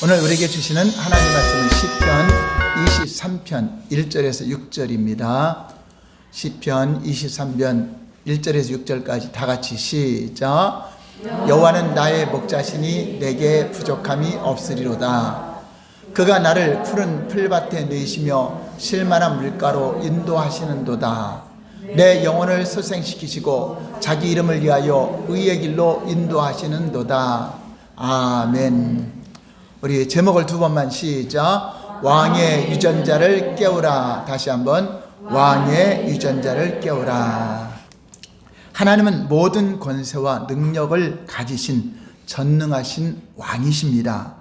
오늘 우리에게 주시는 하나님 말씀은 시편 23편 1절에서 6절입니다. 시편 23편 1절에서 6절까지 다 같이 시작. 여호와는 나의 목자시니 내게 부족함이 없으리로다. 그가 나를 푸른 풀밭에 누이시며 쉴만한 물가로 인도하시는도다. 내 영혼을 소생시키시고 자기 이름을 위하여 의의 길로 인도하시는도다. 아멘. 우리 제목을 두 번만 시작. 왕의 유전자를 깨우라. 다시 한번 왕의 유전자를 깨우라. 하나님은 모든 권세와 능력을 가지신 전능하신 왕이십니다.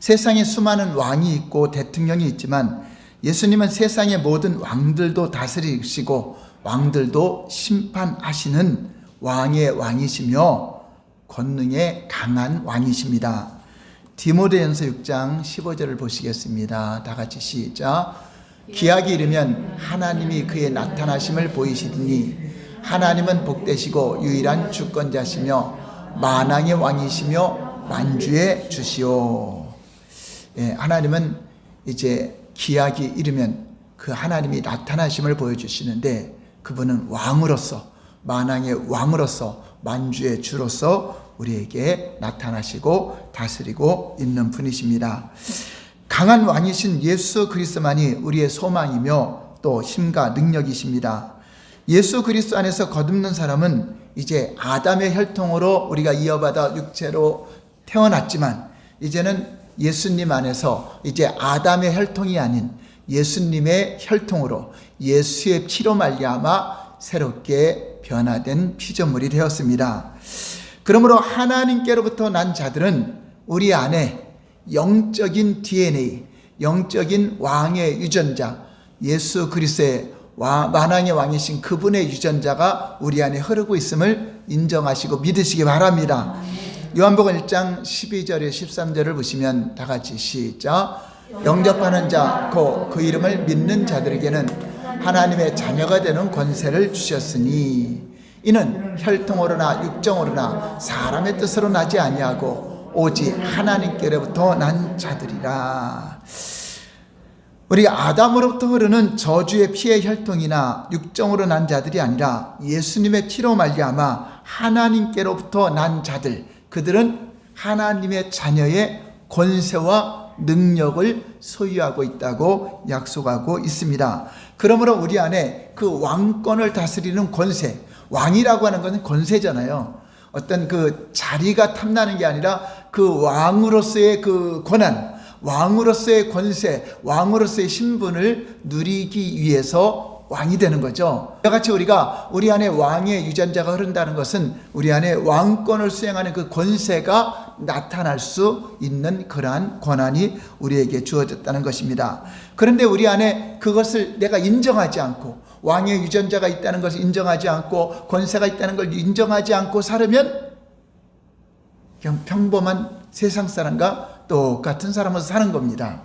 세상에 수많은 왕이 있고 대통령이 있지만 예수님은 세상의 모든 왕들도 다스리시고 왕들도 심판하시는 왕의 왕이시며 권능에 강한 왕이십니다. 디모데전서 6장 15절을 보시겠습니다. 다 같이 시작. 기약이 이르면 하나님이 그의 나타나심을 보이시리니 하나님은 복되시고 유일한 주권자시며 만왕의 왕이시며 만주의 주시오. 하나님은 이제 기약이 이르면 그 하나님이 나타나심을 보여주시는데 그분은 왕으로서 만왕의 왕으로서 만주의 주로서 우리에게 나타나시고 다스리고 있는 분이십니다. 강한 왕이신 예수 그리스도만이 우리의 소망이며 또 힘과 능력이십니다. 예수 그리스도 안에서 거듭난 사람은 이제 아담의 혈통으로 우리가 이어받아 육체로 태어났지만 이제는 예수님 안에서 이제 아담의 혈통이 아닌 예수님의 혈통으로 예수의 피로 말미암아 새롭게 변화된 피조물이 되었습니다. 그러므로 하나님께로부터 난 자들은 우리 안에 영적인 DNA, 영적인 왕의 유전자, 예수 그리스도의 만왕의 왕이신 그분의 유전자가 우리 안에 흐르고 있음을 인정하시고 믿으시기 바랍니다. 요한복음 1장 12절에 13절을 보시면 다 같이 시작. 영접하는 자, 곧 그 이름을 믿는 자들에게는 하나님의 자녀가 되는 권세를 주셨으니 이는 혈통으로나 육정으로나 사람의 뜻으로 나지 아니하고 오직 하나님께로부터 난 자들이라. 우리가 아담으로부터 흐르는 저주의 피의 혈통이나 육정으로 난 자들이 아니라 예수님의 피로 말미암아 하나님께로부터 난 자들, 그들은 하나님의 자녀의 권세와 능력을 소유하고 있다고 약속하고 있습니다. 그러므로 우리 안에 그 왕권을 다스리는 권세, 왕이라고 하는 것은 권세잖아요. 어떤 그 자리가 탐나는 게 아니라 그 왕으로서의 그 권한, 왕으로서의 권세, 왕으로서의 신분을 누리기 위해서 왕이 되는 거죠. 이와 같이 우리가 우리 안에 왕의 유전자가 흐른다는 것은 우리 안에 왕권을 수행하는 그 권세가 나타날 수 있는 그러한 권한이 우리에게 주어졌다는 것입니다. 그런데 우리 안에 그것을 내가 인정하지 않고 왕의 유전자가 있다는 것을 인정하지 않고 권세가 있다는 걸 인정하지 않고 살으면 그냥 평범한 세상 사람과 똑같은 사람으로 사는 겁니다.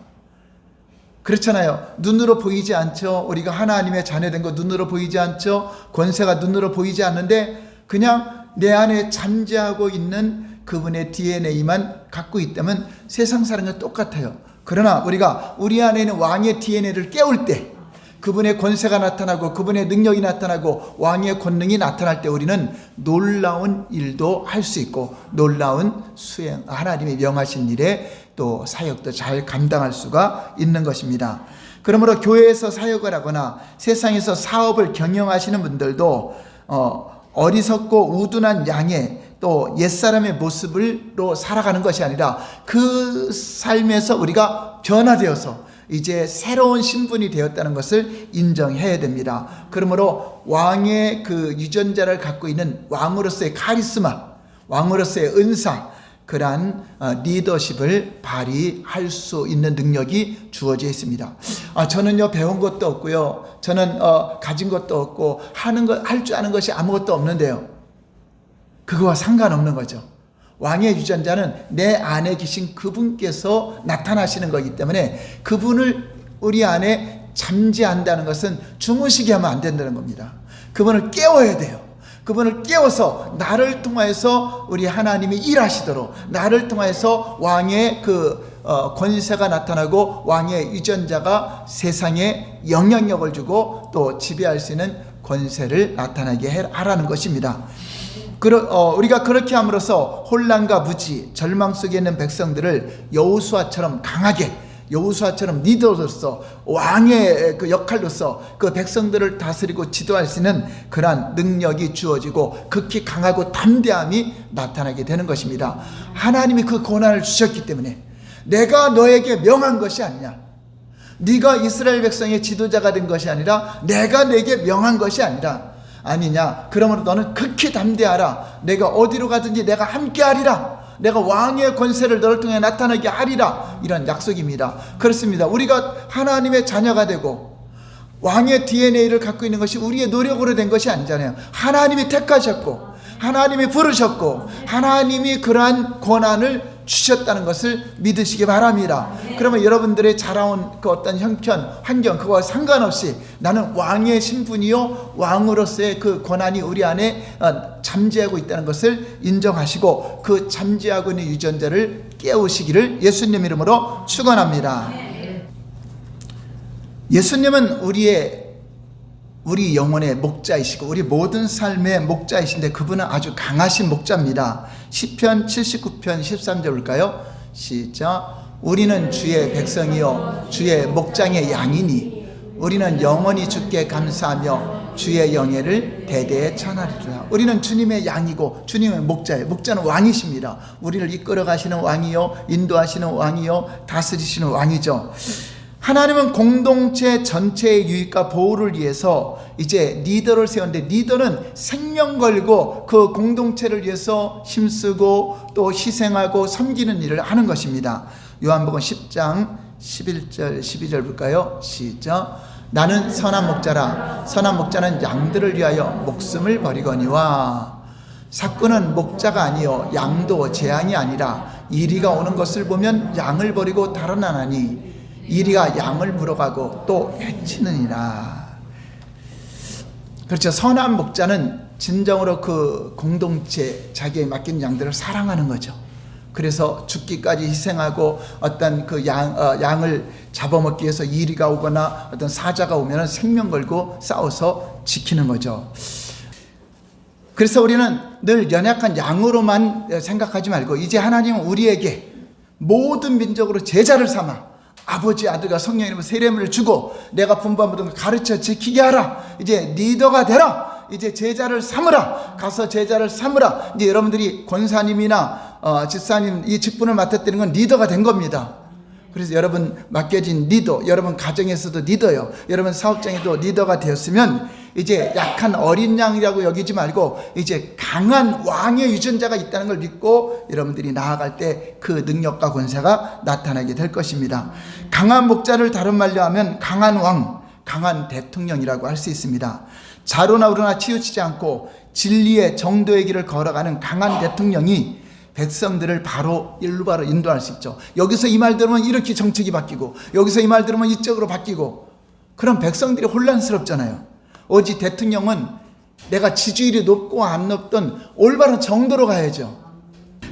그렇잖아요. 눈으로 보이지 않죠. 우리가 하나님의 자녀된 거 눈으로 보이지 않죠. 권세가 눈으로 보이지 않는데 그냥 내 안에 잠재하고 있는 그분의 DNA만 갖고 있다면 세상 사람과 똑같아요. 그러나 우리가 우리 안에 있는 왕의 DNA를 깨울 때 그분의 권세가 나타나고 그분의 능력이 나타나고 왕의 권능이 나타날 때 우리는 놀라운 일도 할 수 있고 놀라운 수행, 하나님이 명하신 일에 또 사역도 잘 감당할 수가 있는 것입니다. 그러므로 교회에서 사역을 하거나 세상에서 사업을 경영하시는 분들도 어리석고 우둔한 양의 또 옛사람의 모습으로 살아가는 것이 아니라 그 삶에서 우리가 변화되어서 이제 새로운 신분이 되었다는 것을 인정해야 됩니다. 그러므로 왕의 그 유전자를 갖고 있는 왕으로서의 카리스마, 왕으로서의 은사, 그러한 리더십을 발휘할 수 있는 능력이 주어져 있습니다. 저는요 배운 것도 없고요, 저는 가진 것도 없고 할 줄 아는 것이 아무것도 없는데요. 그거와 상관없는 거죠. 왕의 유전자는 내 안에 계신 그분께서 나타나시는 거기 때문에 그분을 우리 안에 잠재한다는 것은 주무시게 하면 안 된다는 겁니다. 그분을 깨워야 돼요. 그분을 깨워서 나를 통하여서 우리 하나님이 일하시도록, 나를 통하여서 왕의 그 권세가 나타나고 왕의 유전자가 세상에 영향력을 주고 또 지배할 수 있는 권세를 나타나게 하라는 것입니다. 우리가 그렇게 함으로써 혼란과 무지, 절망 속에 있는 백성들을 여호수아처럼 강하게, 여호수아처럼 리더로서 왕의 그 역할로서 그 백성들을 다스리고 지도할 수 있는 그러한 능력이 주어지고 극히 강하고 담대함이 나타나게 되는 것입니다. 하나님이 그 권한을 주셨기 때문에 내가 너에게 명한 것이 아니냐, 네가 이스라엘 백성의 지도자가 된 것이 아니라 내가 내게 명한 것이 아니냐. 그러므로 너는 극히 담대하라. 내가 어디로 가든지 내가 함께 하리라. 내가 왕의 권세를 너를 통해 나타나게 하리라. 이런 약속입니다. 그렇습니다. 우리가 하나님의 자녀가 되고 왕의 DNA를 갖고 있는 것이 우리의 노력으로 된 것이 아니잖아요. 하나님이 택하셨고 하나님이 부르셨고 하나님이 그러한 권한을 주셨다는 것을 믿으시기 바랍니다. 그러면 여러분들의 자라온 그 어떤 형편, 환경, 그와 상관없이 나는 왕의 신분이요, 왕으로서의 그 권한이 우리 안에 잠재하고 있다는 것을 인정하시고 그 잠재하고 있는 유전자를 깨우시기를 예수님 이름으로 축원합니다. 예수님은 우리 영혼의 목자이시고 우리 모든 삶의 목자이신데 그분은 아주 강하신 목자입니다. 시편 79편 13절 볼까요? 시작. 우리는 주의 백성이요 주의 목장의 양이니 우리는 영원히 주께 감사하며 주의 영예를 대대에 전하리라. 우리는 주님의 양이고 주님의 목자예요. 목자는 왕이십니다. 우리를 이끌어 가시는 왕이요, 인도하시는 왕이요, 다스리시는 왕이죠. 하나님은 공동체 전체의 유익과 보호를 위해서 이제 리더를 세웠는데, 리더는 생명 걸고 그 공동체를 위해서 힘쓰고 또 희생하고 섬기는 일을 하는 것입니다. 요한복음 10장 11절 12절 볼까요? 시작. 나는 선한 목자라. 선한 목자는 양들을 위하여 목숨을 버리거니와. 사꾼은 목자가 아니요 양도 재앙이 아니라 이리가 오는 것을 보면 양을 버리고 달아나나니 이리가 양을 물어가고 또 해치느니라. 그렇죠. 선한 목자는 진정으로 그 공동체, 자기에 맡긴 양들을 사랑하는 거죠. 그래서 죽기까지 희생하고 어떤 그 양을 잡아먹기 위해서 이리가 오거나 어떤 사자가 오면 생명 걸고 싸워서 지키는 거죠. 그래서 우리는 늘 연약한 양으로만 생각하지 말고 이제 하나님은 우리에게 모든 민족으로 제자를 삼아 아버지, 아들과 성령이름으로 세례물을 주고 내가 분부한 모든 걸 가르쳐 지키게 하라. 이제 리더가 되라. 이제 제자를 삼으라. 가서 제자를 삼으라. 이제 여러분들이 권사님이나 집사님 이 직분을 맡았다는 건 리더가 된 겁니다. 그래서 여러분 맡겨진 리더, 여러분 가정에서도 리더요, 여러분 사업장에도 리더가 되었으면 이제 약한 어린 양이라고 여기지 말고 이제 강한 왕의 유전자가 있다는 걸 믿고 여러분들이 나아갈 때 그 능력과 권세가 나타나게 될 것입니다. 강한 목자를 다른 말로 하면 강한 왕, 강한 대통령이라고 할 수 있습니다. 자로나 우로나 치우치지 않고 진리의 정도의 길을 걸어가는 강한 대통령이 백성들을 바로 일로 바로 인도할 수 있죠. 여기서 이 말 들으면 이렇게 정책이 바뀌고 여기서 이 말 들으면 이쪽으로 바뀌고, 그럼 백성들이 혼란스럽잖아요. 오직 대통령은 내가 지지율이 높고 안 높든 올바른 정도로 가야죠.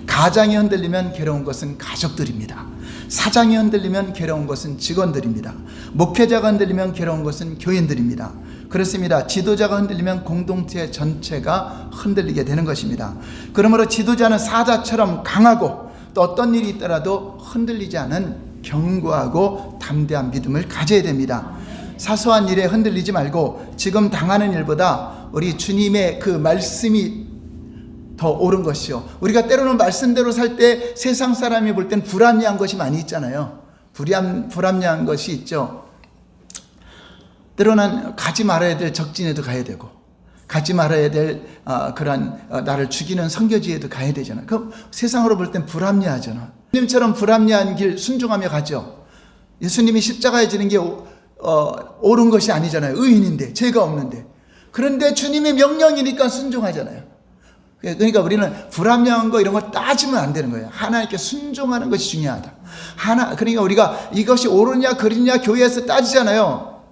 가장이 흔들리면 괴로운 것은 가족들입니다. 사장이 흔들리면 괴로운 것은 직원들입니다. 목회자가 흔들리면 괴로운 것은 교인들입니다. 그렇습니다. 지도자가 흔들리면 공동체 전체가 흔들리게 되는 것입니다. 그러므로 지도자는 사자처럼 강하고 또 어떤 일이 있더라도 흔들리지 않은 견고하고 담대한 믿음을 가져야 됩니다. 사소한 일에 흔들리지 말고 지금 당하는 일보다 우리 주님의 그 말씀이 더 옳은 것이요. 우리가 때로는 말씀대로 살 때 세상 사람이 볼 땐 불합리한 것이 많이 있잖아요. 불합리한 것이 있죠. 때로는 가지 말아야 될 적진에도 가야 되고 가지 말아야 될 그런 나를 죽이는 선교지에도 가야 되잖아요. 그럼 세상으로 볼 땐 불합리하잖아. 예수님처럼 불합리한 길 순종하며 가죠. 예수님이 십자가에 지는 게 옳은 것이 아니잖아요. 의인인데, 죄가 없는데. 그런데 주님의 명령이니까 순종하잖아요. 그러니까 우리는 불합리한 거 이런 거 따지면 안 되는 거예요. 하나님께 순종하는 것이 중요하다. 그러니까 우리가 이것이 옳으냐 그르냐 교회에서 따지잖아요.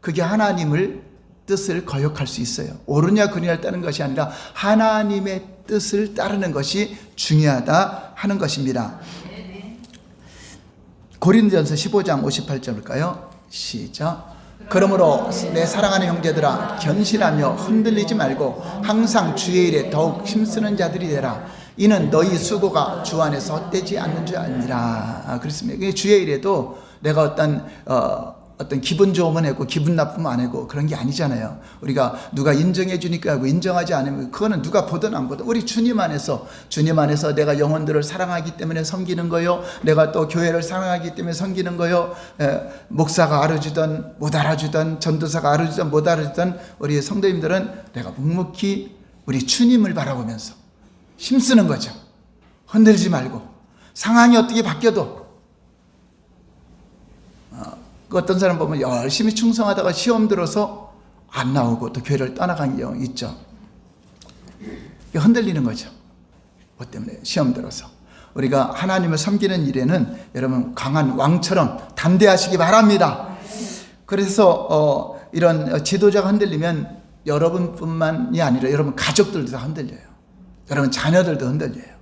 그게 하나님을 뜻을 거역할 수 있어요. 옳으냐 그르냐를 따르는 것이 아니라 하나님의 뜻을 따르는 것이 중요하다 하는 것입니다. 고린도전서 15장 58절 볼까요? 시작. 그러므로 내 사랑하는 형제들아 견실하며 흔들리지 말고 항상 주의 일에 더욱 힘쓰는 자들이 되라. 이는 너희 수고가 주 안에서 헛되지 않는 줄 알미라. 그렇습니다. 주의 일에도 내가 어떤 기분 좋으면 하고 기분 나쁘면 안 하고 그런 게 아니잖아요. 우리가 누가 인정해 주니까 하고 인정하지 않으면 그거는 누가 보든 안 보든 우리 주님 안에서 내가 영혼들을 사랑하기 때문에 섬기는 거요. 내가 또 교회를 사랑하기 때문에 섬기는 거요. 목사가 알아주든 못 알아주든 전도사가 알아주든 못 알아주든 우리 성도님들은 내가 묵묵히 우리 주님을 바라보면서 힘쓰는 거죠. 흔들지 말고 상황이 어떻게 바뀌어도 어떤 사람 보면 열심히 충성하다가 시험 들어서 안 나오고 또 교회를 떠나간 경우 있죠. 흔들리는 거죠. 뭐 때문에 시험 들어서. 우리가 하나님을 섬기는 일에는 여러분 강한 왕처럼 담대하시기 바랍니다. 그래서 이런 지도자가 흔들리면 여러분뿐만이 아니라 여러분 가족들도 다 흔들려요. 여러분 자녀들도 흔들려요.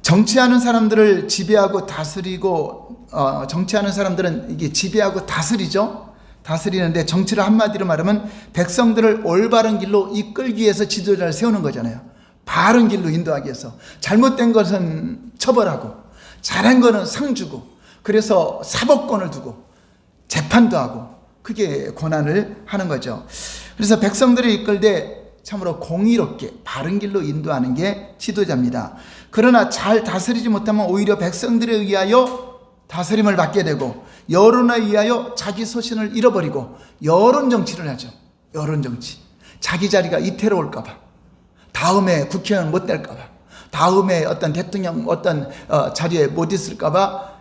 정치하는 사람들을 지배하고 다스리고 정치하는 사람들은 이게 지배하고 다스리죠. 다스리는데 정치를 한마디로 말하면 백성들을 올바른 길로 이끌기 위해서 지도자를 세우는 거잖아요. 바른 길로 인도하기 위해서. 잘못된 것은 처벌하고 잘한 거는 상 주고 그래서 사법권을 두고 재판도 하고 그게 권한을 하는 거죠. 그래서 백성들을 이끌 때 참으로 공의롭게 바른 길로 인도하는 게 지도자입니다. 그러나 잘 다스리지 못하면 오히려 백성들에 의하여 다스림을 받게 되고 여론에 의하여 자기 소신을 잃어버리고 여론 정치를 하죠. 여론 정치. 자기 자리가 이태로울까 봐. 다음에 국회의원 못 될까 봐. 다음에 어떤 대통령 어떤 자리에 못 있을까 봐.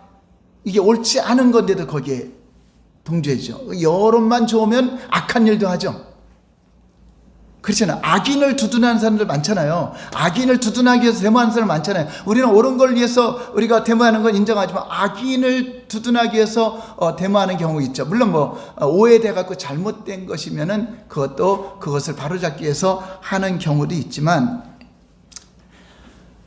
이게 옳지 않은 건데도 거기에 동조해죠. 여론만 좋으면 악한 일도 하죠. 그렇잖아요. 악인을 두둔하는 사람들 많잖아요. 악인을 두둔하기 위해서 데모하는 사람 많잖아요. 우리는 옳은 걸 위해서 우리가 데모하는 건 인정하지만 악인을 두둔하기 위해서 데모하는 경우 있죠. 물론 오해돼 갖고 잘못된 것이면은 그것을 바로잡기 위해서 하는 경우도 있지만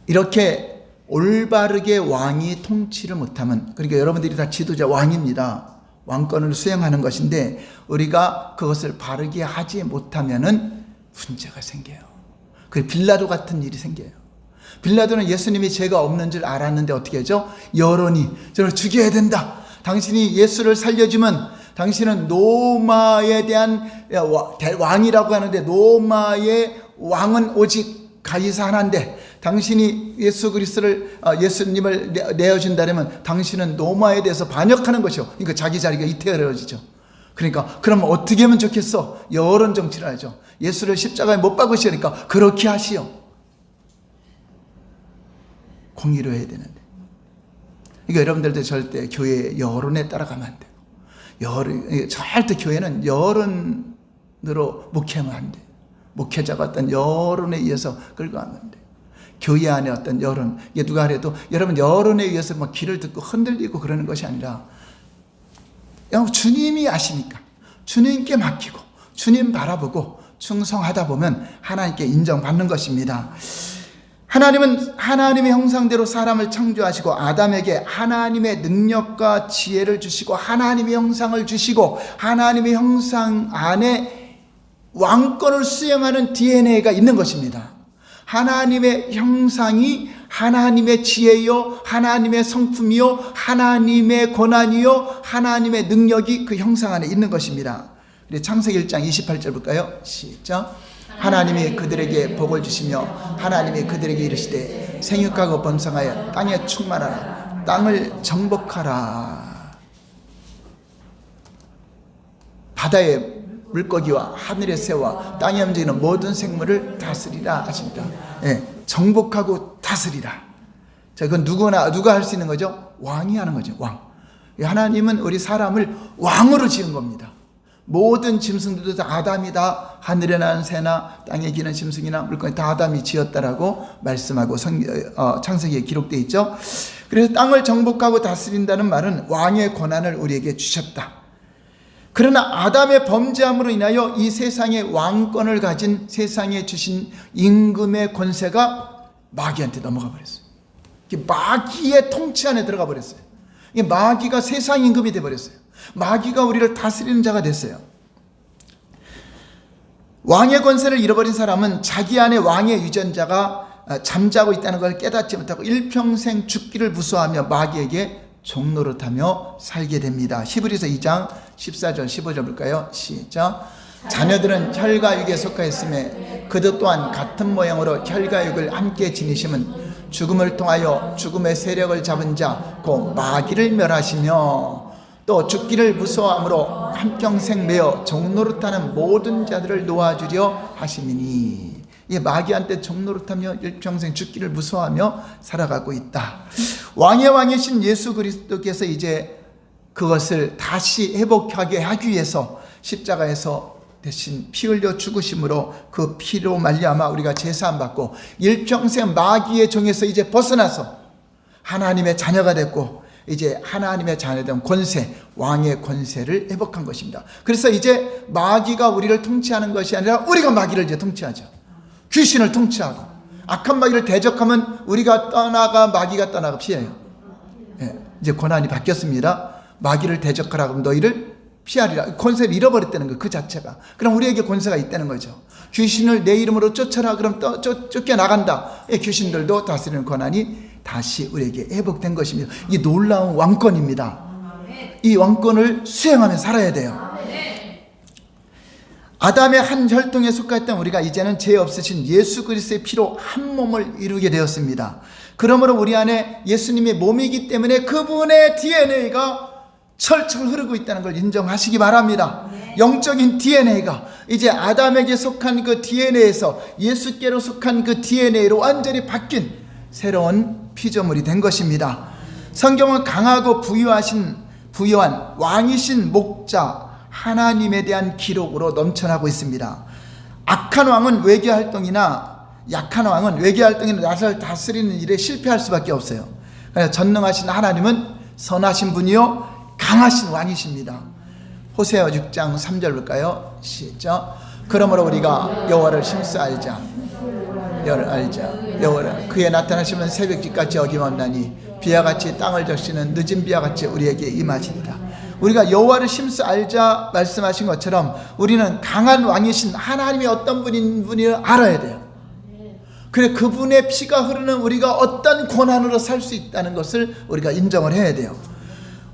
이렇게 올바르게 왕이 통치를 못하면 그러니까 여러분들이 다 지도자 왕입니다. 왕권을 수행하는 것인데 우리가 그것을 바르게 하지 못하면은 문제가 생겨요. 그 빌라도 같은 일이 생겨요. 빌라도는 예수님이 죄가 없는 줄 알았는데 어떻게 하죠? 여론이 저를 죽여야 된다. 당신이 예수를 살려주면 당신은 로마에 대한 왕이라고 하는데 로마의 왕은 오직 가이사 하나인데 당신이 예수님을 내어준다면 당신은 로마에 대해서 반역하는 것이요. 그러니까 자기 자리가 이태어지죠. 그러니까 그럼 어떻게 하면 좋겠어? 여론 정치를 하죠. 예수를 십자가에 못 박으시니까 그렇게 하시오. 공의로 해야 되는데. 그러니까 여러분들도 절대 교회 여론에 따라가면 안 돼요. 절대 교회는 여론으로 목회하면 안 돼요. 목회자가 어떤 여론에 의해서 끌고 가면 안 돼요. 교회 안에 어떤 여론, 이게 누가 그래도 여러분 여론에 의해서 막 귀를 듣고 흔들리고 그러는 것이 아니라 주님이 아시니까 주님께 맡기고 주님 바라보고 충성하다 보면 하나님께 인정받는 것입니다. 하나님은 하나님의 형상대로 사람을 창조하시고 아담에게 하나님의 능력과 지혜를 주시고 하나님의 형상을 주시고 하나님의 형상 안에 왕권을 수행하는 DNA가 있는 것입니다. 하나님의 형상이 하나님의 지혜요, 하나님의 성품이요, 하나님의 권한이요, 하나님의 능력이 그 형상 안에 있는 것입니다. 창세기 1장 28절 볼까요? 시작. 하나님이 그들에게 복을 주시며 하나님이 그들에게 이르시되 생육하고 번성하여 땅에 충만하라, 땅을 정복하라. 바다의 물고기와 하늘의 새와 땅에 움직이는 모든 생물을 다스리라 하십니다. 예, 정복하고 다스리라. 자, 그건 누가 할 수 있는 거죠? 왕이 하는 거죠. 왕. 하나님은 우리 사람을 왕으로 지은 겁니다. 모든 짐승들도 다 아담이 다 하늘에 나는 새나 땅에 기는 짐승이나 물고기 다 아담이 지었다라고 말씀하고 창세기에 기록되어 있죠. 그래서 땅을 정복하고 다스린다는 말은 왕의 권한을 우리에게 주셨다. 그러나 아담의 범죄함으로 인하여 이 세상의 왕권을 가진 세상에 주신 임금의 권세가 마귀한테 넘어가 버렸어요. 마귀의 통치 안에 들어가 버렸어요. 마귀가 세상 임금이 되어버렸어요. 마귀가 우리를 다스리는 자가 됐어요. 왕의 권세를 잃어버린 사람은 자기 안에 왕의 유전자가 잠자고 있다는 걸 깨닫지 못하고 일평생 죽기를 무서워하며 마귀에게 종노릇하며 살게 됩니다. 히브리서 2장 14절 15절 볼까요? 시작. 자녀들은 혈과육에 속하였음에 그들 또한 같은 모양으로 혈과육을 함께 지니심은 죽음을 통하여 죽음의 세력을 잡은 자 곧 마귀를 멸하시며 또 죽기를 무서워함으로 한평생 매어 종노릇하는 모든 자들을 놓아주려 하심이니. 마귀한테 종노릇하며 일평생 죽기를 무서워하며 살아가고 있다. 왕의 왕이신 예수 그리스도께서 이제 그것을 다시 회복하게 하기 위해서 십자가에서 대신 피 흘려 죽으심으로 그 피로 말미암아 우리가 제사함 받고 일평생 마귀의 종에서 이제 벗어나서 하나님의 자녀가 됐고 이제 하나님의 자녀된 권세, 왕의 권세를 회복한 것입니다. 그래서 이제 마귀가 우리를 통치하는 것이 아니라 우리가 마귀를 이제 통치하죠. 귀신을 통치하고 악한 마귀를 대적하면 우리가 떠나가 마귀가 떠나가 피해요. 이제 권한이 바뀌었습니다. 마귀를 대적하라 그러면 너희를 피하리라. 권세를 잃어버렸다는 거 그 자체가. 그럼 우리에게 권세가 있다는 거죠. 귀신을 내 이름으로 쫓아라 그럼 쫓겨나간다. 귀신들도 다스리는 권한이 다시 우리에게 회복된 것입니다. 이 놀라운 왕권입니다. 이 왕권을 수행하며 살아야 돼요. 아담의 한 혈통에 속했던 우리가 이제는 죄 없으신 예수 그리스도의 피로 한 몸을 이루게 되었습니다. 그러므로 우리 안에 예수님의 몸이기 때문에 그분의 DNA가 철철 흐르고 있다는 걸 인정하시기 바랍니다. 영적인 DNA가 이제 아담에게 속한 그 DNA에서 예수께로 속한 그 DNA로 완전히 바뀐 새로운 피조물이 된 것입니다. 성경은 강하고 부유한 왕이신 목자 하나님에 대한 기록으로 넘쳐나고 있습니다. 악한 왕은 외교활동이나 약한 왕은 외교활동이나 나라를 다스리는 일에 실패할 수밖에 없어요. 그래서 전능하신 하나님은 선하신 분이요 강하신 왕이십니다. 호세아 6장 3절 볼까요? 시작. 그러므로 우리가 여호와를 심써 알자. 여호와를 그의 나타나시면 새벽빛같이 어김없나니 비와 같이 땅을 적시는 늦은 비와 같이 우리에게 임하시리라. 우리가 여호와를 심써 알자 말씀하신 것처럼 우리는 강한 왕이신 하나님이 어떤 분인지 알아야 돼요. 그래 그분의 피가 흐르는 우리가 어떤 권한으로 살 수 있다는 것을 우리가 인정을 해야 돼요.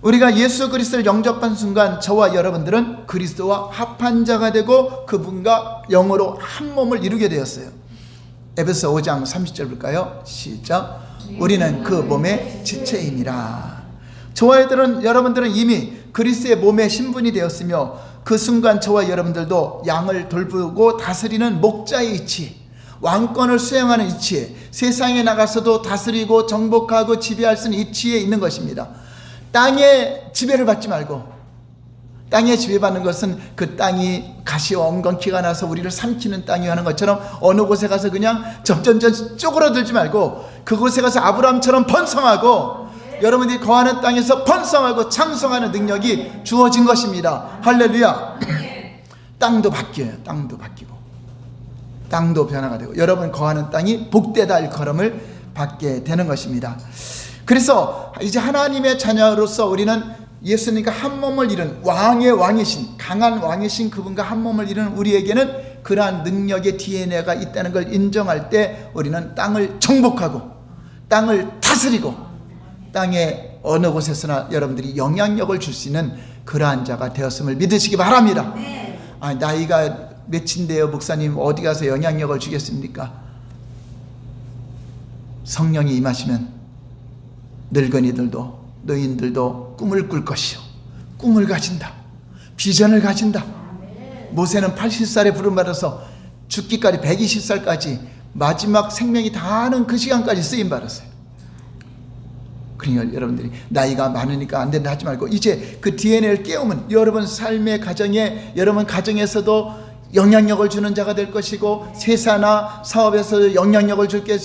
우리가 예수 그리스도를 영접한 순간 저와 여러분들은 그리스도와 합한 자가 되고 그분과 영으로 한 몸을 이루게 되었어요. 에베소 5장 30절 볼까요? 시작. 우리는 그 몸의 지체임이라. 저와 여러분들은 이미 그리스도의 몸의 신분이 되었으며 그 순간 저와 여러분들도 양을 돌보고 다스리는 목자의 위치, 왕권을 수행하는 위치에 세상에 나가서도 다스리고 정복하고 지배할 수 있는 위치에 있는 것입니다. 땅의 지배를 받지 말고, 땅에 지배받는 것은 그 땅이 가시와 엉겅퀴가 나서 우리를 삼키는 땅이 하는 것처럼 어느 곳에 가서 그냥 점점점 쪼그러들지 말고 그곳에 가서 아브라함처럼 번성하고 여러분들이 거하는 땅에서 번성하고 창성하는 능력이 주어진 것입니다. 할렐루야. 땅도 바뀌어요. 땅도 바뀌고 땅도 변화가 되고 여러분 거하는 땅이 복되다 일컬음을 받게 되는 것입니다. 그래서 이제 하나님의 자녀로서 우리는 예수님과 한 몸을 이룬 왕의 왕이신 강한 왕이신 그분과 한 몸을 이룬 우리에게는 그러한 능력의 DNA가 있다는 걸 인정할 때 우리는 땅을 정복하고 땅을 다스리고 땅의 어느 곳에서나 여러분들이 영향력을 줄 수 있는 그러한 자가 되었음을 믿으시기 바랍니다. 나이가 몇인데요 목사님 어디 가서 영향력을 주겠습니까? 성령이 임하시면 늙은이들도 노인들도 꿈을 꿀 것이요 꿈을 가진다. 비전을 가진다. 모세는 80살에 부름받아서 죽기까지 120살까지 마지막 생명이 다하는 그 시간까지 쓰임받았어요. 그러니까 여러분들이 나이가 많으니까 안 된다 하지 말고 이제 그 DNA를 깨우면 여러분 삶의 가정에 여러분 가정에서도 영향력을 주는 자가 될 것이고 세사나 사업에서 영향력을 줄게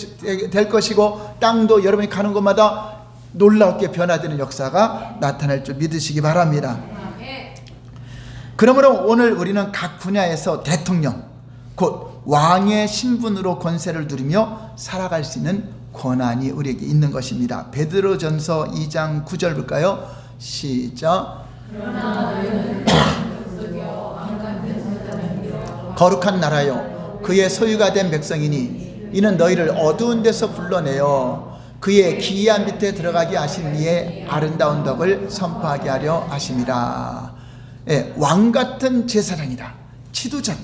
될 것이고 땅도 여러분이 가는 곳마다 놀랍게 변화되는 역사가 나타날 줄 믿으시기 바랍니다. 그러므로 오늘 우리는 각 분야에서 대통령 곧 왕의 신분으로 권세를 누리며 살아갈 수 있는 권한이 우리에게 있는 것입니다. 베드로전서 2장 9절 볼까요? 시작. 거룩한 나라요 그의 소유가 된 백성이니 이는 너희를 어두운 데서 불러내어 그의 기이한 밑에 들어가게 하신 이의 아름다운 덕을 선포하게 하려 하심이라. 예, 왕 같은 제사장이다. 지도자.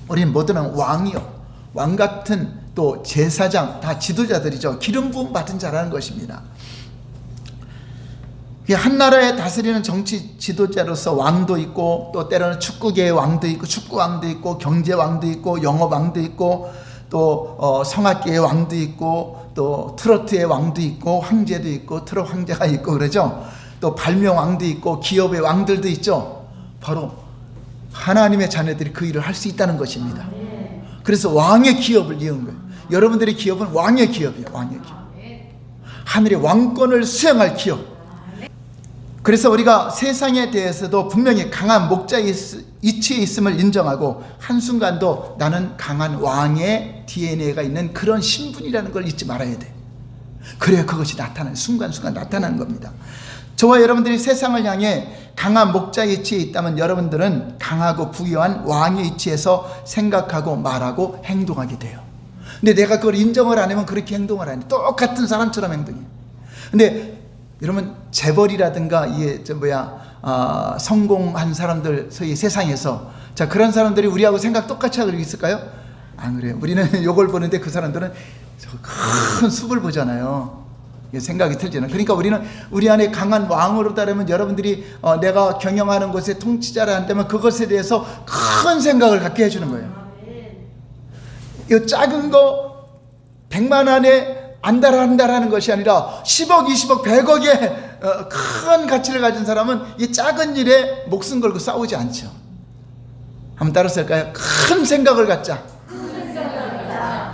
우리는 모두는 왕이요 왕 같은 또 제사장 다 지도자들이죠. 기름 부음 받은 자라는 것입니다. 한 나라에 다스리는 정치 지도자로서 왕도 있고 또 때로는 축구계의 왕도 있고 축구 왕도 있고 경제 왕도 있고 영업 왕도 있고 또 성악계의 왕도 있고 또 트로트의 왕도 있고 황제도 있고 트롯 황제가 있고 그러죠. 또 발명 왕도 있고 기업의 왕들도 있죠. 바로 하나님의 자녀들이 그 일을 할 수 있다는 것입니다. 그래서 왕의 기업을 이은 거예요. 여러분들의 기업은 왕의 기업이에요. 왕의 기업. 하늘의 왕권을 수행할 기업. 그래서 우리가 세상에 대해서도 분명히 강한 목자의 이치에 있음을 인정하고 한순간도 나는 강한 왕의 DNA가 있는 그런 신분이라는 걸 잊지 말아야 돼. 그래야 그것이 나타나는 순간순간 나타나는 겁니다. 저와 여러분들이 세상을 향해 강한 목자의 이치에 있다면 여러분들은 강하고 부유한 왕의 이치에서 생각하고 말하고 행동하게 돼요. 근데 내가 그걸 인정을 안 하면 그렇게 행동을 안 해. 똑같은 사람처럼 행동해. 근데 여러분 재벌이라든가 성공한 사람들 소위 세상에서 자 그런 사람들이 우리하고 생각 똑같이 하고 있을까요? 안 그래요. 우리는 요걸 보는데 그 사람들은 저 큰 숲을 보잖아요. 생각이 틀잖아요. 그러니까 우리는 우리 안에 강한 왕으로 따르면 여러분들이 내가 경영하는 곳의 통치자라 한다면 그것에 대해서 큰 생각을 갖게 해주는 거예요. 이 작은 거 100만 안에 안달한다라는 것이 아니라 10억, 20억, 100억의 큰 가치를 가진 사람은 이 작은 일에 목숨 걸고 싸우지 않죠. 한번 따라서 할까요? 큰 생각을 갖자.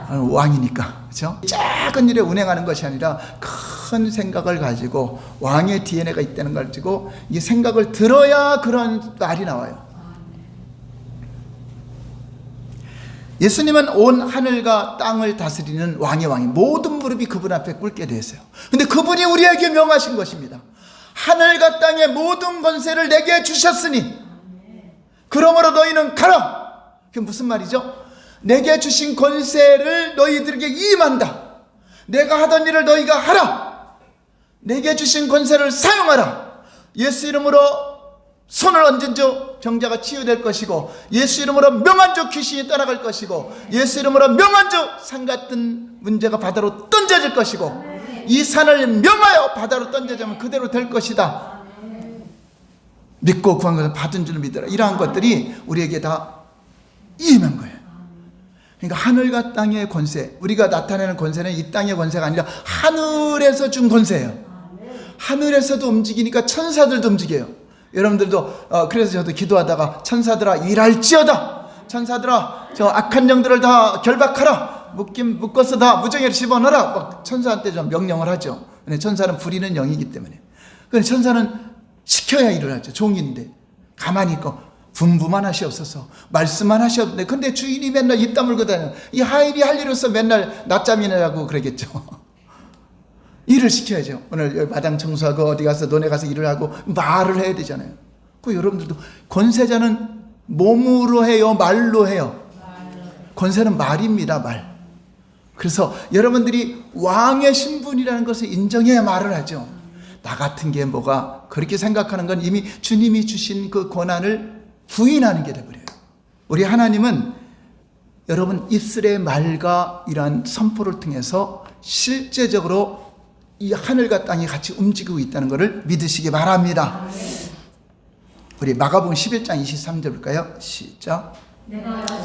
왕이니까. 그렇죠? 작은 일에 운행하는 것이 아니라 큰 생각을 가지고 왕의 DNA가 있다는 걸 가지고 이 생각을 들어야 그런 말이 나와요. 예수님은 온 하늘과 땅을 다스리는 왕의 왕이 모든 무릎이 그분 앞에 꿇게 되었어요. 근데 그분이 우리에게 명하신 것입니다. 하늘과 땅의 모든 권세를 내게 주셨으니 그러므로 너희는 가라. 그게 무슨 말이죠? 내게 주신 권세를 너희들에게 임한다. 내가 하던 일을 너희가 하라. 내게 주신 권세를 사용하라. 예수 이름으로 손을 얹은 자 병자가 치유될 것이고 예수 이름으로 명한 자 귀신이 떠나갈 것이고 예수 이름으로 명한 자 산 같은 문제가 바다로 던져질 것이고 이 산을 명하여 바다로 던져지면 그대로 될 것이다. 믿고 구한 것을 받은 줄 믿어라. 이러한 것들이 우리에게 다 임한 거예요. 그러니까 하늘과 땅의 권세, 우리가 나타내는 권세는 이 땅의 권세가 아니라 하늘에서 준 권세예요. 하늘에서도 움직이니까 천사들도 움직여요. 여러분들도 그래서 저도 기도하다가 천사들아 일할지어다. 천사들아 저 악한 영들을 다 결박하라. 묶어서 다 무정에로 집어넣어라. 막 천사한테 좀 명령을 하죠. 근데 천사는 부리는 영이기 때문에. 근데 천사는 시켜야 일을 하죠. 종인데 가만히 있고 분부만 하시옵소서 말씀만 하시옵소서. 근데 주인이 맨날 입 다물고 다녀. 이 하인이 할 일로서 맨날 낮잠이나 자고 그러겠죠. 일을 시켜야죠. 오늘 마당 청소하고 어디 가서 논에 가서 일을 하고 말을 해야 되잖아요. 그 여러분들도 권세자는 몸으로 해요, 말로 해요? 권세는 말입니다, 말. 그래서 여러분들이 왕의 신분이라는 것을 인정해야 말을 하죠. 나 같은 게 뭐가 그렇게 생각하는 건 이미 주님이 주신 그 권한을 부인하는 게 돼버려요. 우리 하나님은 여러분 입술의 말과 이러한 선포를 통해서 실제적으로 이 하늘과 땅이 같이 움직이고 있다는 것을 믿으시기 바랍니다. 우리 마가복음 11장 23절 볼까요? 시작.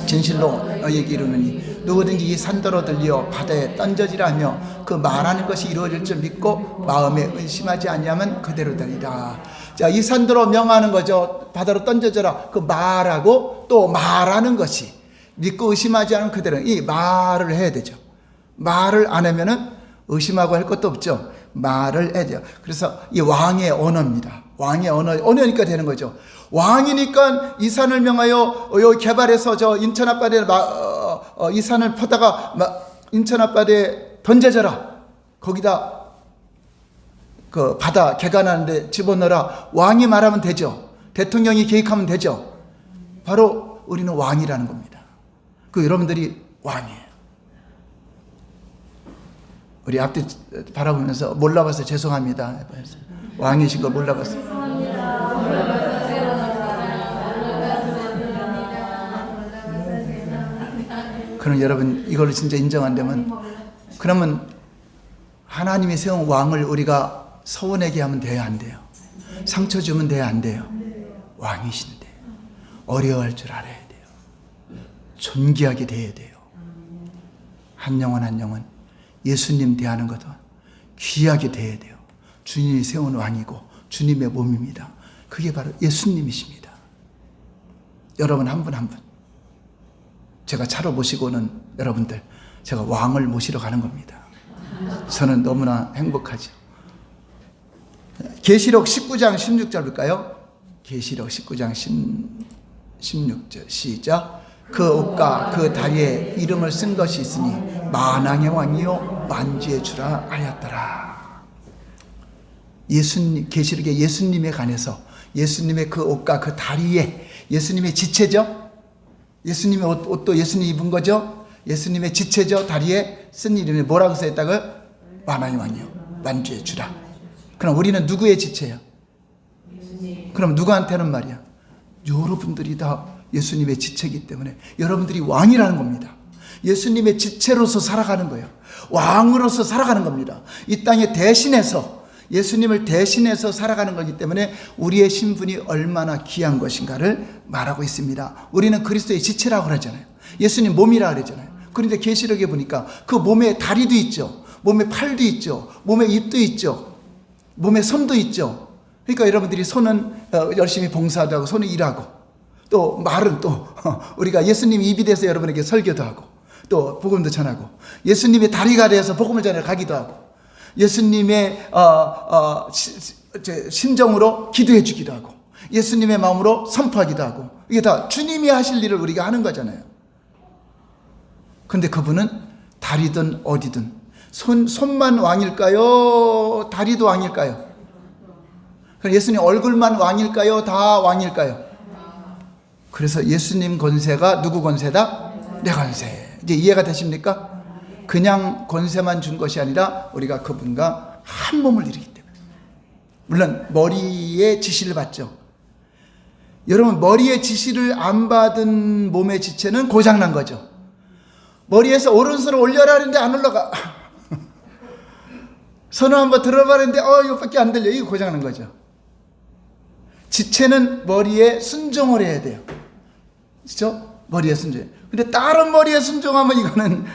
진실로 너희에게 이르노니 누구든지 이 산더러 들려 바다에 던져지라 하며 그 말하는 것이 이루어질 줄 믿고 마음에 의심하지 아니하면 그대로 되리라. 자, 이 산더러 명하는 거죠. 바다로 던져져라. 그 말하고 또 말하는 것이 믿고 의심하지 않으면 그대로 이 말을 해야 되죠. 말을 안 하면은 의심하고 할 것도 없죠. 말을 해야 돼요. 그래서 이 왕의 언어입니다. 왕의 언어니까 되는 거죠. 왕이니까 이 산을 명하여 개발해서 저 인천 앞바다에 이 산을 퍼다가 인천 앞바다에 던져져라. 거기다 그 바다 개간하는데 집어넣어라. 왕이 말하면 되죠. 대통령이 계획하면 되죠. 바로 우리는 왕이라는 겁니다. 그 여러분들이 왕이에요. 우리 앞뒤 바라보면서 몰라봐서 죄송합니다. 왕이신 거 몰라봐서. 그럼 여러분 이걸 진짜 인정한다면, 그러면 하나님이 세운 왕을 우리가 서운하게 하면 돼요, 안 돼요? 상처 주면 돼요, 안 돼요? 왕이신데 어려워할 줄 알아야 돼요. 존귀하게 대해야 돼요. 한 영혼 한 영혼 예수님 대하는 것도 귀하게 대해야 돼요. 주님이 세운 왕이고 주님의 몸입니다. 그게 바로 예수님이십니다. 여러분 한 분 한 분 제가 차로 모시고는 여러분들 제가 왕을 모시러 가는 겁니다. 저는 너무나 행복하죠. 계시록 19장 16절 볼까요? 계시록 19장 16절 시작. 그 옷과 그 다리에 이름을 쓴 것이 있으니 만왕의 왕이요 만주의 주라 하였더라. 예수님, 계시록에 예수님에 관해서 예수님의 그 옷과 그 다리에, 예수님의 지체죠. 예수님의 옷도 예수님이 입은 거죠. 예수님의 지체죠. 다리에 쓴 이름이 뭐라고 써있다고요? 만왕의 왕이요 만주의 주라. 그럼 우리는 누구의 지체야? 그럼 누구한테는 말이야? 여러분들이 다 예수님의 지체이기 때문에 여러분들이 왕이라는 겁니다. 예수님의 지체로서 살아가는 거예요. 왕으로서 살아가는 겁니다. 이 땅에 대신해서, 예수님을 대신해서 살아가는 거기 때문에 우리의 신분이 얼마나 귀한 것인가를 말하고 있습니다. 우리는 그리스도의 지체라고 그러잖아요. 예수님 몸이라고 그러잖아요. 그런데 계시록에 보니까 그 몸에 다리도 있죠. 몸에 팔도 있죠. 몸에 입도 있죠. 몸에 손도 있죠. 그러니까 여러분들이 손은 열심히 봉사도 하고 손은 일하고, 또 말은 또 우리가 예수님 입이 돼서 여러분에게 설교도 하고, 또 복음도 전하고, 예수님의 다리가 돼서 복음을 전해 가기도 하고, 예수님의 심정으로 기도해 주기도 하고, 예수님의 마음으로 선포하기도 하고, 이게 다 주님이 하실 일을 우리가 하는 거잖아요. 그런데 그분은 다리든 어디든 손만 왕일까요? 다리도 왕일까요? 그럼 예수님 얼굴만 왕일까요? 다 왕일까요? 그래서 예수님 권세가 누구 권세다? 내 권세. 이제 이해가 되십니까? 그냥 권세만 준 것이 아니라 우리가 그분과 한 몸을 이루기 때문에. 물론 머리의 지시를 받죠. 여러분, 머리의 지시를 안 받은 몸의 지체는 고장난 거죠. 머리에서 오른손을 올려라 하는데 안 올라가. 손을 한번 들어봐 하는데 이거밖에 안 들려. 이거 고장난 거죠. 지체는 머리에 순종을 해야 돼요. 그렇죠? 머리에 순종. 근데 다른 머리에 순종하면 이거는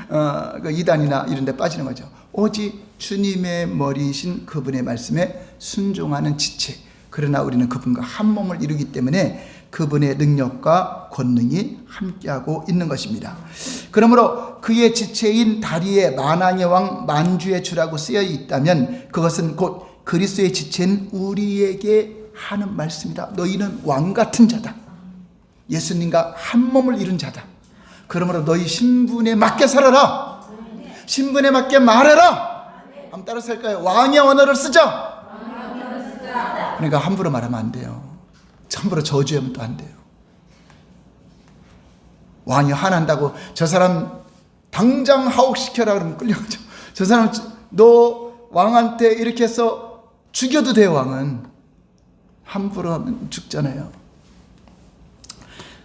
그 이단이나 이런 데 빠지는 거죠. 오직 주님의 머리이신 그분의 말씀에 순종하는 지체. 그러나 우리는 그분과 한 몸을 이루기 때문에 그분의 능력과 권능이 함께하고 있는 것입니다. 그러므로 그의 지체인 다리에 만왕의 왕 만주의 주라고 쓰여 있다면 그것은 곧 그리스도의 지체인 우리에게 하는 말씀이다. 너희는 왕 같은 자다. 예수님과 한 몸을 이룬 자다. 그러므로 너희 신분에 맞게 살아라. 신분에 맞게 말해라. 한번 따라서 할까요? 왕의 언어를 쓰자. 그러니까 함부로 말하면 안 돼요. 함부로 저주하면 또 안 돼요. 왕이 화난다고 저 사람 당장 하옥시켜라 그러면 끌려가죠. 저 사람 너 왕한테 이렇게 해서 죽여도 돼요. 왕은 함부로 하면 죽잖아요.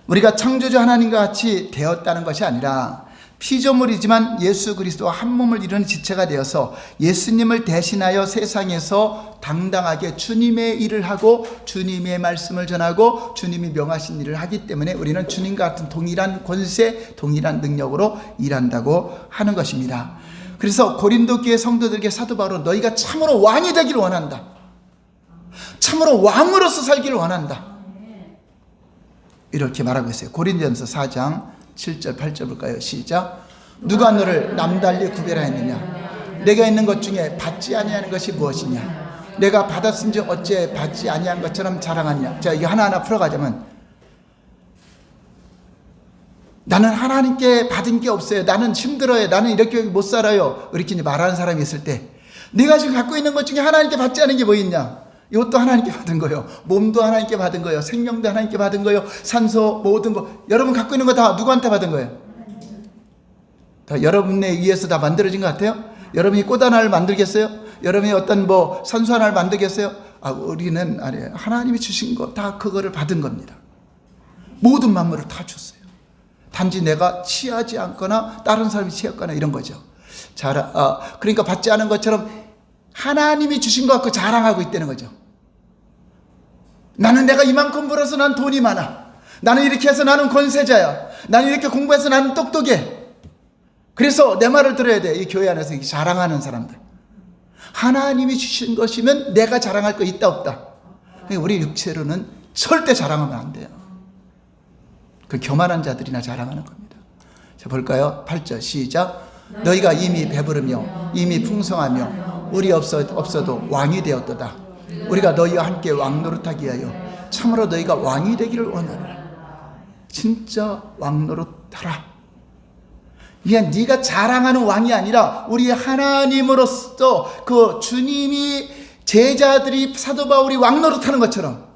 우리가 창조주 하나님과 같이 되었다는 것이 아니라 피조물이지만 예수 그리스도와 한 몸을 이루는 지체가 되어서 예수님을 대신하여 세상에서 당당하게 주님의 일을 하고 주님의 말씀을 전하고 주님이 명하신 일을 하기 때문에 우리는 주님과 같은 동일한 권세, 동일한 능력으로 일한다고 하는 것입니다. 그래서 고린도 교회 성도들에게 사도 바울은 너희가 참으로 왕이 되기를 원한다. 참으로 왕으로서 살기를 원한다. 이렇게 말하고 있어요. 고린도전서 4장 7절 8절 볼까요? 시작. 누가 너를 남달리 구별하였느냐? 내가 있는 것 중에 받지 아니하는 것이 무엇이냐? 내가 받았은즉 어째 받지 아니한 것처럼 자랑하느냐? 자, 이거 하나하나 풀어가자면 나는 하나님께 받은 게 없어요. 나는 힘들어요. 나는 이렇게 못 살아요. 이렇게 이제 말하는 사람이 있을 때 내가 지금 갖고 있는 것 중에 하나님께 받지 않은 게 뭐 있냐? 이것도 하나님께 받은 거예요. 몸도 하나님께 받은 거예요. 생명도 하나님께 받은 거예요. 산소 모든 거 여러분 갖고 있는 거 다 누구한테 받은 거예요? 다 여러분에 의해서 다 만들어진 것 같아요? 여러분이 꽃 하나를 만들겠어요? 여러분이 어떤 뭐 산소 하나를 만들겠어요? 우리는 아니에요. 하나님이 주신 거 다 그거를 받은 겁니다. 모든 만물을 다 줬어요. 단지 내가 취하지 않거나 다른 사람이 취했거나 이런 거죠. 그러니까 받지 않은 것처럼 하나님이 주신 것 갖고 자랑하고 있다는 거죠. 나는 내가 이만큼 벌어서 난 돈이 많아. 나는 이렇게 해서 나는 권세자야. 나는 이렇게 공부해서 나는 똑똑해. 그래서 내 말을 들어야 돼. 이 교회 안에서 자랑하는 사람들. 하나님이 주신 것이면 내가 자랑할 거 있다 없다. 우리 육체로는 절대 자랑하면 안 돼요. 그 교만한 자들이나 자랑하는 겁니다. 자, 볼까요? 8절 시작. 너희가 이미 배부르며 이미 풍성하며 우리 없어도 왕이 되었도다. 우리가 너희와 함께 왕노릇하기 위하여 참으로 너희가 왕이 되기를 원하노라. 진짜 왕노릇하라. 이게 네가 자랑하는 왕이 아니라 우리 하나님으로서 그 주님이 제자들이 사도 바울이 왕노릇하는 것처럼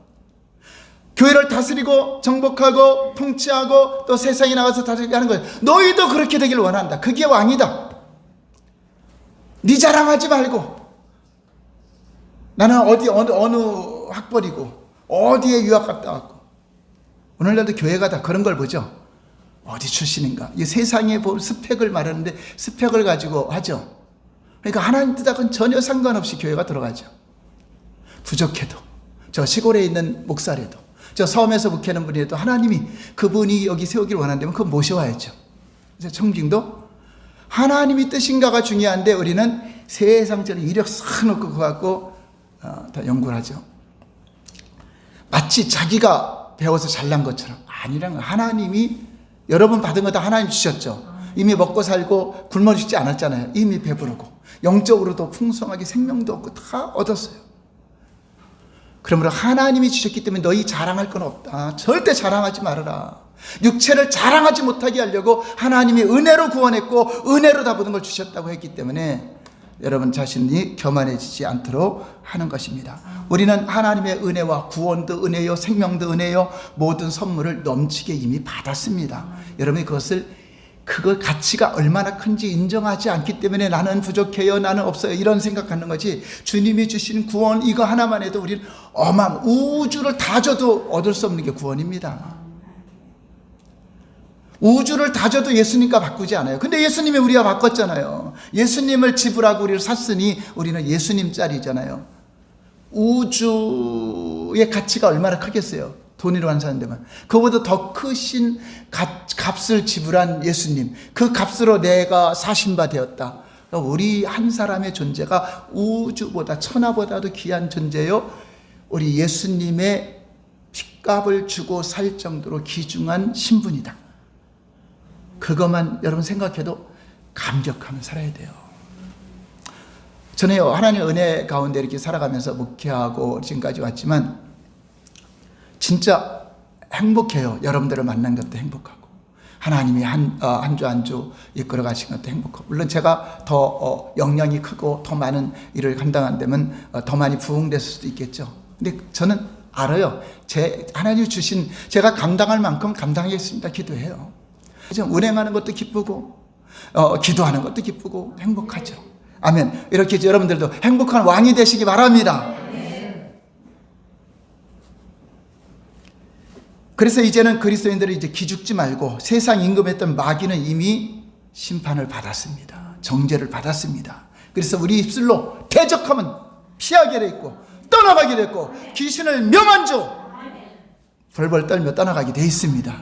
교회를 다스리고 정복하고 통치하고 또 세상에 나가서 다스리게 하는 거예요. 너희도 그렇게 되길 원한다. 그게 왕이다. 네 자랑하지 말고 나는 어느 학벌이고 어디에 유학 갔다 왔고 오늘날도 교회가 다 그런 걸 보죠. 어디 출신인가. 이 세상에 볼 스펙을 말하는데 스펙을 가지고 하죠. 그러니까 하나님 뜻하고는 전혀 상관없이 교회가 들어가죠. 부족해도 저 시골에 있는 목사라도 저 섬에서 목회하는 분이라도 하나님이 그분이 여기 세우기를 원한다면 그건 모셔와야죠. 그래서 청빙도 하나님이 뜻인가가 중요한데 우리는 세상적인 이력 쌓아놓고 그거 갖고 다 연구를 하죠. 마치 자기가 배워서 잘난 것처럼 아니란 거예요. 하나님이 여러분 받은 거 다 하나님 주셨죠. 이미 먹고 살고 굶어 죽지 않았잖아요. 이미 배부르고 영적으로도 풍성하게 생명도 얻고 다 얻었어요. 그러므로 하나님이 주셨기 때문에 너희 자랑할 건 없다. 절대 자랑하지 말아라. 육체를 자랑하지 못하게 하려고 하나님이 은혜로 구원했고 은혜로 다 모든 걸 주셨다고 했기 때문에 여러분 자신이 교만해지지 않도록 하는 것입니다. 우리는 하나님의 은혜와 구원도 은혜요, 생명도 은혜요, 모든 선물을 넘치게 이미 받았습니다. 여러분이 그걸 가치가 얼마나 큰지 인정하지 않기 때문에 나는 부족해요, 나는 없어요 이런 생각하는 거지. 주님이 주신 구원 이거 하나만 해도 우리는 우주를 다 줘도 얻을 수 없는 게 구원입니다. 우주를 다 줘도 예수님과 바꾸지 않아요. 근데 예수님이 우리가 바꿨잖아요. 예수님을 지불하고 우리를 샀으니 우리는 예수님 짤이잖아요. 우주의 가치가 얼마나 크겠어요. 돈으로 환산하는 데만. 그보다 더 크신 값을 지불한 예수님. 그 값으로 내가 사신 바 되었다. 우리 한 사람의 존재가 우주보다 천하보다도 귀한 존재요. 우리 예수님의 핏값을 주고 살 정도로 귀중한 신분이다. 그것만 여러분 생각해도 감격하며 살아야 돼요. 저는요, 하나님의 은혜 가운데 이렇게 살아가면서 목회하고 지금까지 왔지만 진짜 행복해요. 여러분들을 만난 것도 행복하고 하나님이 한 주 한 주 이끌어 가신 것도 행복하고, 물론 제가 더 역량이 크고 더 많은 일을 감당한다면 더 많이 부흥됐을 수도 있겠죠. 근데 저는 알아요. 하나님이 주신 제가 감당할 만큼 감당하겠습니다. 기도해요. 운행하는 것도 기쁘고 기도하는 것도 기쁘고 행복하죠. 아멘. 이렇게 여러분들도 행복한 왕이 되시기 바랍니다. 그래서 이제는 그리스도인들은 이제 기죽지 말고 세상 임금했던 마귀는 이미 심판을 받았습니다. 정죄를 받았습니다. 그래서 우리 입술로 대적하면 피하게 돼 있고 떠나가게 됐고 귀신을 명한 주 벌벌 떨며 떠나가게 돼 있습니다.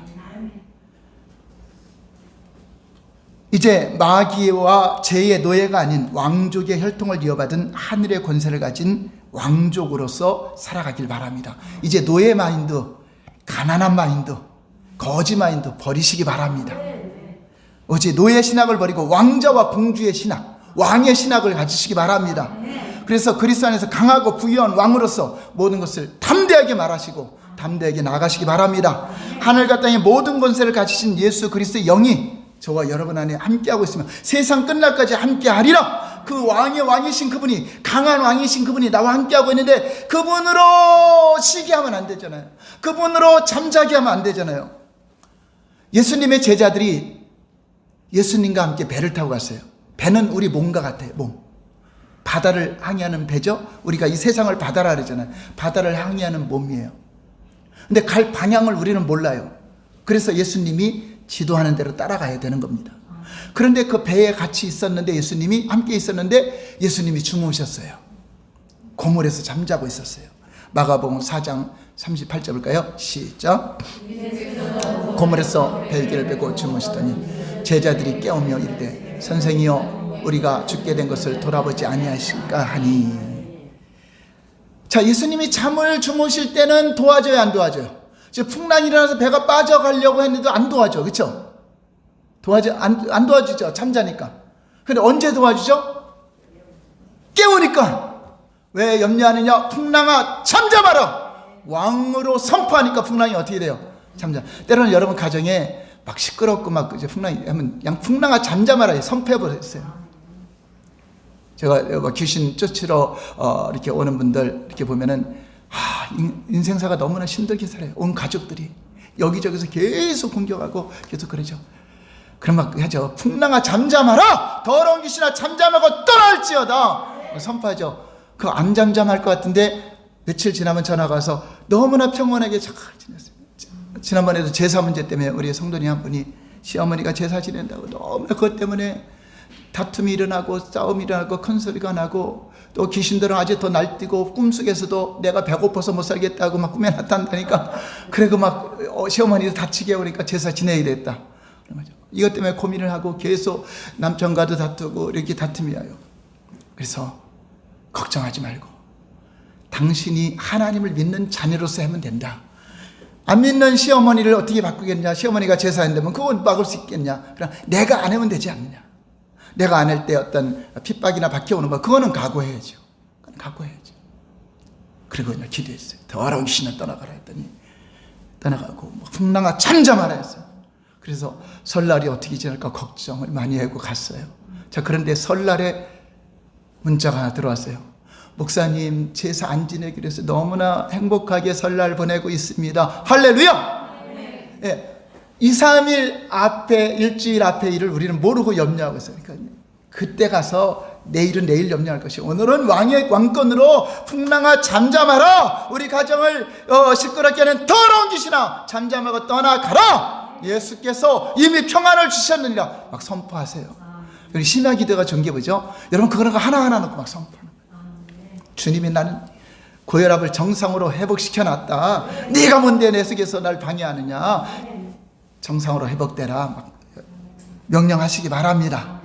이제 마귀와 죄의 노예가 아닌 왕족의 혈통을 이어받은 하늘의 권세를 가진 왕족으로서 살아가길 바랍니다. 이제 노예 마인드, 가난한 마인드, 거지 마인드 버리시기 바랍니다. 어제 노예 신학을 버리고 왕자와 공주의 신학, 왕의 신학을 가지시기 바랍니다. 그래서 그리스도 안에서 강하고 부유한 왕으로서 모든 것을 담대하게 말하시고 담대하게 나가시기 바랍니다. 하늘과 땅의 모든 권세를 가지신 예수 그리스도의 영이 저와 여러분 안에 함께하고 있으면 세상 끝날까지 함께하리라. 그 왕의 왕이신 그분이, 강한 왕이신 그분이 나와 함께하고 있는데 그분으로 시기하면 안 되잖아요. 그분으로 잠자게 하면 안 되잖아요. 예수님의 제자들이 예수님과 함께 배를 타고 갔어요. 배는 우리 몸과 같아요. 몸. 바다를 항해하는 배죠. 우리가 이 세상을 바다라 그러잖아요. 바다를 항해하는 몸이에요. 근데 갈 방향을 우리는 몰라요. 그래서 예수님이 지도하는 대로 따라가야 되는 겁니다. 그런데 그 배에 같이 있었는데, 예수님이 함께 있었는데 예수님이 주무셨어요. 고물에서 잠자고 있었어요. 마가복음 4장 38절 볼까요? 시작. 고물에서 벨기를 빼고 주무시더니 제자들이 깨우며 이르되 선생이여 우리가 죽게 된 것을 돌아보지 아니하실까 하니. 자, 예수님이 잠을 주무실 때는 도와줘요, 안 도와줘요? 지금 풍랑이 일어나서 배가 빠져가려고 했는데도 안 도와줘. 그렇죠? 안 도와주죠. 잠자니까. 근데 언제 도와주죠? 깨우니까. 왜 염려하느냐? 풍랑아 잠잠하라. 왕으로 선포하니까 풍랑이 어떻게 돼요? 잠잠. 때로는 여러분 가정에 막 시끄럽고 막 이제 풍랑이 하면 그냥 풍랑아 잠잠하라 선포해버렸어요. 제가 귀신 쫓으러 이렇게 오는 분들 이렇게 보면은 인생사가 너무나 힘들게 살아요. 온 가족들이 여기저기서 계속 공격하고 계속 그러죠. 그럼 막 하죠. 풍랑아 잠잠하라. 더러운 귀신아 잠잠하고 떠날지어다. 선포하죠. 그거 안 잠잠할 것 같은데 며칠 지나면 전화가 와서 너무나 평온하게 잘 지냈어요. 지난번에도 제사 문제 때문에 우리 성도님 한 분이 시어머니가 제사 지낸다고 너무나 그것 때문에 다툼이 일어나고 싸움이 일어나고 큰 소리가 나고 또 귀신들은 아직 더 날뛰고 꿈속에서도 내가 배고파서 못 살겠다고 막 꿈에 나타난다니까. 그리고 막 시어머니도 다치게 오니까 제사 지내야 됐다. 이것 때문에 고민을 하고 계속 남편과도 다투고 이렇게 다툼이 와요. 그래서 걱정하지 말고 당신이 하나님을 믿는 자녀로서 하면 된다. 안 믿는 시어머니를 어떻게 바꾸겠냐? 시어머니가 제사한다면 그건 막을 수 있겠냐? 그럼 내가 안 하면 되지 않느냐? 내가 안 할 때 어떤 핍박이나 박혀오는 거 그거는 각오해야죠. 각오해야죠. 그리고 그냥 기도했어요. 더러운 귀신을 떠나가라 했더니 떠나가고 풍랑아 잠잠하라 했어요. 그래서 설날이 어떻게 지날까 걱정을 많이 하고 갔어요. 자, 그런데 설날에 문자가 하나 들어왔어요. 목사님 제사 안 지내기로 해서 너무나 행복하게 설날 보내고 있습니다. 할렐루야! 예. 2, 3일 앞에, 일주일 앞에 일을 우리는 모르고 염려하고 있어요. 그러니까 그때 가서 내일은 내일 염려할 것이요. 오늘은 왕권으로 풍랑아 잠잠하라. 우리 가정을 시끄럽게 하는 더러운 귀신아 잠잠하고 떠나가라. 예수께서 이미 평안을 주셨느니라. 막 선포하세요. 여기 심야 기도가 전개보죠. 여러분 그거는 하나하나 놓고 막 선포하는 거예요. 주님이 나는 고혈압을 정상으로 회복시켜놨다. 네가 뭔데 내 속에서 날 방해하느냐. 정상으로 회복되라 막 명령하시기 바랍니다.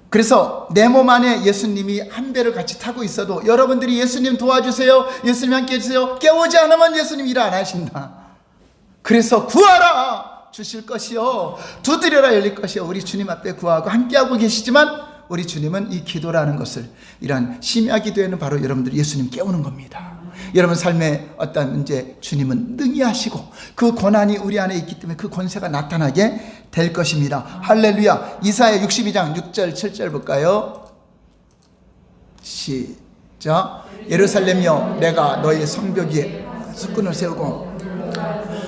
그래서 내 몸 안에 예수님이 한 배를 같이 타고 있어도 여러분들이 예수님 도와주세요, 예수님 함께 해주세요 깨우지 않으면 예수님 일 안 하신다. 그래서 구하라 주실 것이요 두드려라 열릴 것이요. 우리 주님 앞에 구하고 함께하고 계시지만 우리 주님은 이 기도라는 것을, 이러한 심야 기도에는 바로 여러분들이 예수님 깨우는 겁니다. 여러분 삶에 어떤 이제 주님은 능히 하시고 그 권한이 우리 안에 있기 때문에 그 권세가 나타나게 될 것입니다. 할렐루야. 이사야 62장 6절 7절 볼까요? 시작. 예루살렘이여 내가 너희 성벽 위에 파수꾼을 세우고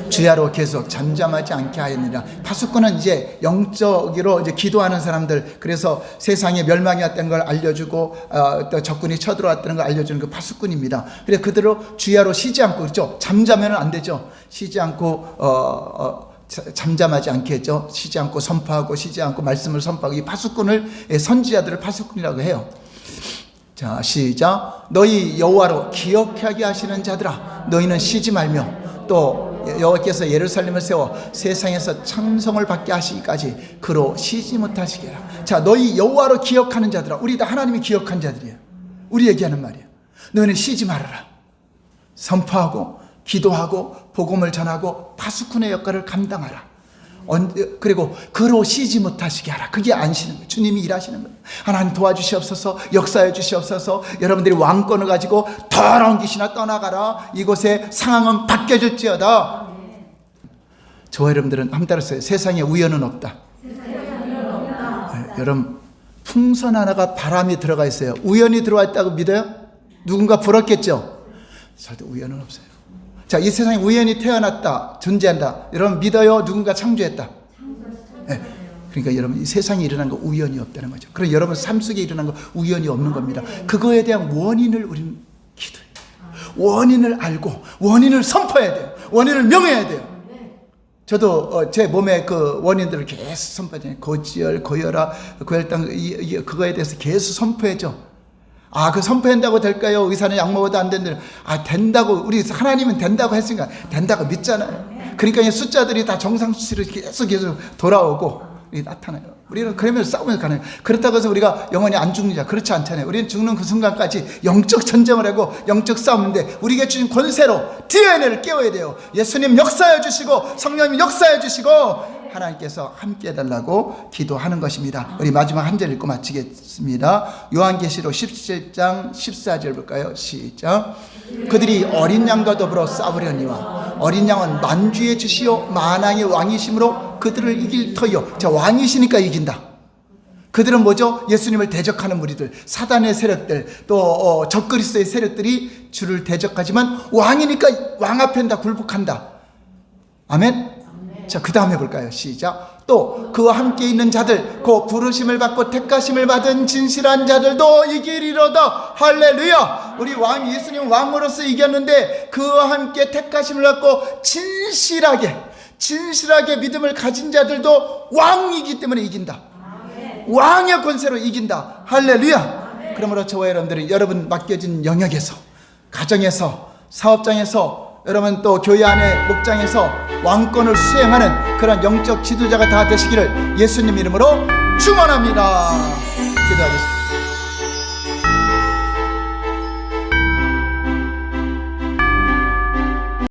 주야로 계속 잠잠하지 않게 하였느니라. 파수꾼은 이제 영적으로 이제 기도하는 사람들, 그래서 세상에 멸망이 왔다는 걸 알려주고 또 적군이 쳐들어왔다는 걸 알려주는 그 파수꾼입니다. 그래서 그대로 주야로 쉬지 않고, 그렇죠? 잠자면 안 되죠. 쉬지 않고 잠잠하지 않게 했죠. 쉬지 않고 선포하고 쉬지 않고 말씀을 선포하고, 이 파수꾼을, 선지자들을 파수꾼이라고 해요. 자, 시작. 너희 여호와로 기억하게 하시는 자들아 너희는 쉬지 말며 또 여호와께서 예루살렘을 세워 세상에서 찬송을 받게 하시기까지 그로 쉬지 못하시게 하라. 자, 너희 여호와로 기억하는 자들아. 우리 다 하나님이 기억한 자들이에요. 우리 얘기하는 말이에요. 너희는 쉬지 말아라. 선포하고 기도하고 복음을 전하고 파수꾼의 역할을 감당하라. 그리고 그로 쉬지 못하시게 하라. 그게 안 쉬는 거예요. 주님이 일하시는 거예요. 하나님 도와주시옵소서, 역사해 주시옵소서. 여러분들이 왕권을 가지고 더러운 귀신아 떠나가라. 이곳의 상황은 바뀌어질지어다. 저와 여러분들은 한번 따라서요. 세상에 우연은 없다. 여러분, 풍선 하나가 바람이 들어가 있어요. 우연히 들어와 있다고 믿어요? 누군가 불었겠죠? 절대 우연은 없어요. 자, 이 세상에 우연히 태어났다, 존재한다. 여러분 믿어요? 누군가 창조했다. 네. 그러니까 여러분, 이 세상에 일어난 거 우연이 없다는 거죠. 그럼 여러분 삶 속에 일어난 거 우연이 없는 겁니다. 그거에 대한 원인을 우리는 기도해요. 원인을 알고 원인을 선포해야 돼요. 원인을 명해야 돼요. 저도 제 몸에 그 원인들을 계속 선포하잖아요. 고지혈, 고혈압, 고혈당, 그거에 대해서 계속 선포해줘. 아, 그 선포한다고 될까요? 의사는 약 먹어도 안 된다. 아, 된다고, 우리 하나님은 된다고 했으니까 된다고 믿잖아요. 그러니까 이 숫자들이 다 정상 수치로 계속 돌아오고 나타나요. 우리는 그러면서 싸우면서 가는 거예요. 그렇다고 해서 우리가 영원히 안 죽느냐? 그렇지 않잖아요. 우리는 죽는 그 순간까지 영적 전쟁을 하고 영적 싸움인데, 우리에게 주신 권세로 DNA를 깨워야 돼요. 예수님 역사해 주시고 성령님 역사해 주시고 하나님께서 함께 해달라고 기도하는 것입니다. 우리 마지막 한 절 읽고 마치겠습니다. 요한계시록 17장 14절 볼까요? 시작. 그들이 어린 양과 더불어 싸우려니와 어린 양은 만주의 주시요 만왕의 왕이심으로 그들을 이길 터요. 자, 왕이시니까 이긴다. 그들은 뭐죠? 예수님을 대적하는 무리들, 사단의 세력들, 또 적그리스도의 세력들이 주를 대적하지만 왕이니까 왕 앞엔 다 굴복한다. 아멘. 자, 그 다음에 볼까요? 시작. 또 그와 함께 있는 자들, 그 부르심을 받고 택하심을 받은 진실한 자들도 이기리로다. 할렐루야. 우리 왕 예수님 왕으로서 이겼는데, 그와 함께 택하심을 받고 진실하게 믿음을 가진 자들도 왕이기 때문에 이긴다. 왕의 권세로 이긴다. 할렐루야. 그러므로 저와 여러분들이 여러분 맡겨진 영역에서, 가정에서, 사업장에서, 여러분 또 교회 안에 목장에서 왕권을 수행하는 그런 영적 지도자가 다 되시기를 예수님 이름으로 축원합니다. 기도하겠습니다.